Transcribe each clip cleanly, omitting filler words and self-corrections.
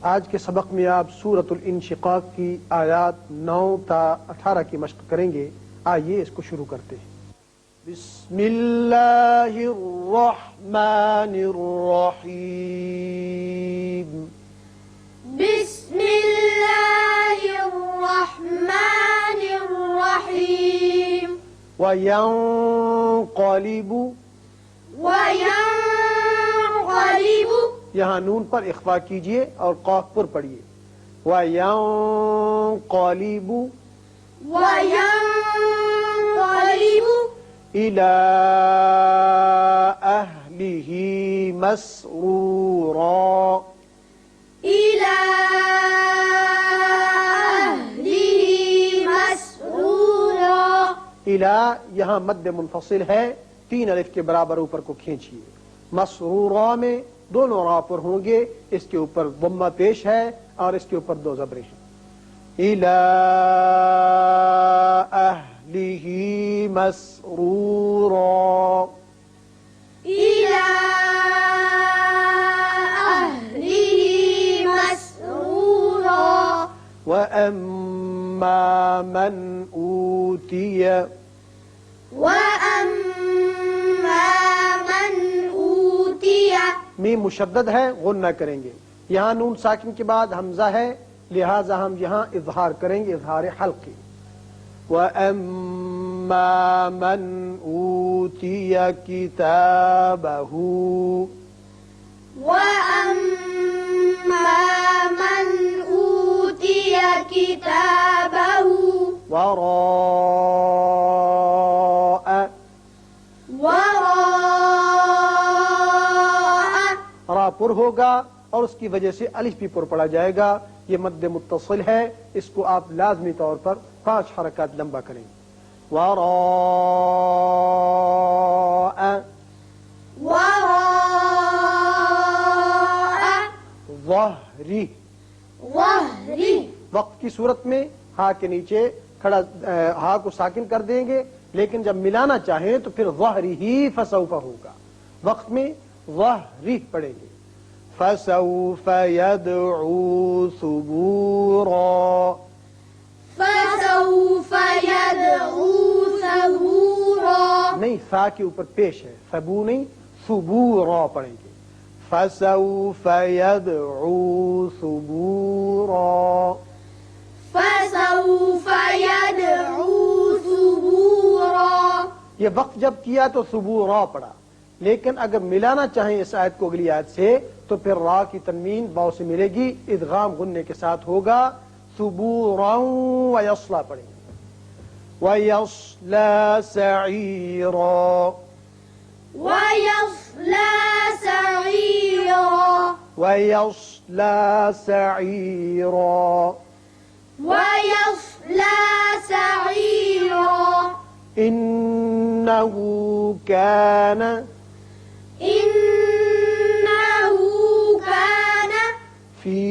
آج کے سبق میں آپ سورۃ الانشقاق کی آیات 9 تا 18 کی مشق کریں گے. آئیے اس کو شروع کرتے ہیں. بسم اللہ الرحمن الرحیم. بسم اللہ الرحمن الرحیم. وَيَنْقَلِبُ وَيَنْقَلِبُ یہاں نون پر اخفا کیجئے اور قاف پر پڑھیے. وَيَنْقَلِبُ وَيَنْقَلِبُ إِلَىٰ أَهْلِهِ مَسْرُورًا. إِلَىٰ أَهْلِهِ مَسْرُورًا. إِلَىٰ یہاں مد منفصل ہے، 3 الف کے برابر اوپر کو کھینچیے. مسرورا میں دونوں را پر ہوں گے، اس کے اوپر ضمہ پیش ہے اور اس کے اوپر 2 زبریں ہیں. إِلَىٰ أَهْلِهِ مَسْرُورًا. إِلَىٰ أَهْلِهِ مَسْرُورًا. وَأَمَّا مَنْ أُوتِيَ وَأَمَّا مَنْ أُوتِيَ میم مشدد ہے، غنہ کریں گے. یہاں نون ساکن کے بعد حمزہ ہے، لہٰذا ہم یہاں اظہار کریں گے، اظہار حلقی. وَأَمَّا مَنْ أُوتِيَ كِتَابَهُ وَأَمَّا مَنْ أُوتِيَ كِتَابَهُ وَرَاءَ را پر ہوگا اور اس کی وجہ سے الف بھی پر پڑا جائے گا. یہ مد متصل ہے، اس کو آپ لازمی طور پر 5 حرکات لمبا کریں. وراء ظہری ظہری. وقت کی صورت میں ہا کے نیچے کھڑا ہا کو ساکن کر دیں گے، لیکن جب ملانا چاہیں تو پھر ظہری ہی فسوف ہوگا. وقت میں ظہری پڑھیں گے. فسوف يدعو ثبورا. فسوف يدعو ثبورا. نہیں، فا کے اوپر پیش ہے، ثبو نہیں، ثبورا پڑھیں گے. فسوف يدعو ثبورا. فسوف يدعو ثبورا. یہ وقت جب کیا تو ثبورا پڑھا، لیکن اگر ملانا چاہیں اس آیت کو اگلی آیت سے تو پھر را کی تنوین واو سے ملے گی، ادغام غنے کے ساتھ ہوگا. ثبورا ویصلا پڑھیں گے. ویصلا سعیرا. ويصلى سعيرا. ویصلا سعیرا. ويصلى سعيرا. إنه كان إنه كان في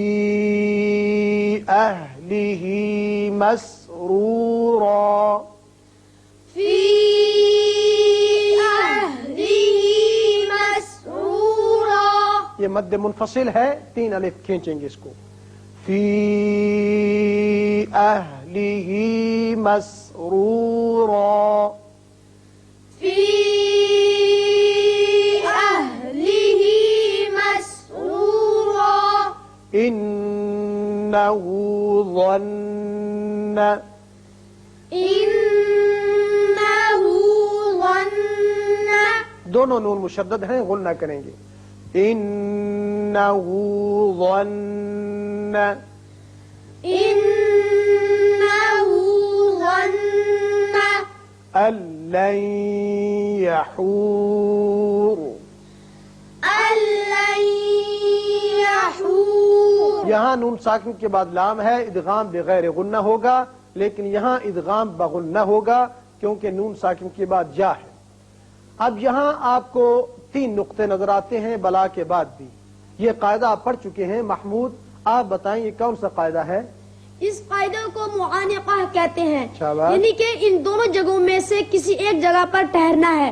أهله مسرورا. في أهله مسرورا. یہ مد منفصل ہے، 3 الف کھینچیں گے اس کو. في أهله مسرورا. في أهله مسرورا. إنه ظن إنه ظن دونوں نون مشدد ہیں، غنہ کریں گے. إنه ظن إنه ظن أن لن يحور. أن لن يحور. یہاں نون ساکن کے بعد لام ہے، ادغام بغیر غنہ ہوگا، لیکن یہاں ادغام بغنہ ہوگا کیونکہ نون ساکن کے بعد جا ہے. اب یہاں آپ کو 3 نقطے نظر آتے ہیں بلا کے بعد بھی. یہ قاعدہ آپ پڑھ چکے ہیں. محمود آپ بتائیں یہ کون سا قاعدہ ہے؟ اس قاعدے کو معانقہ کہتے ہیں، شاباش. یعنی کہ ان دونوں جگہوں میں سے کسی ایک جگہ پر ٹھہرنا ہے.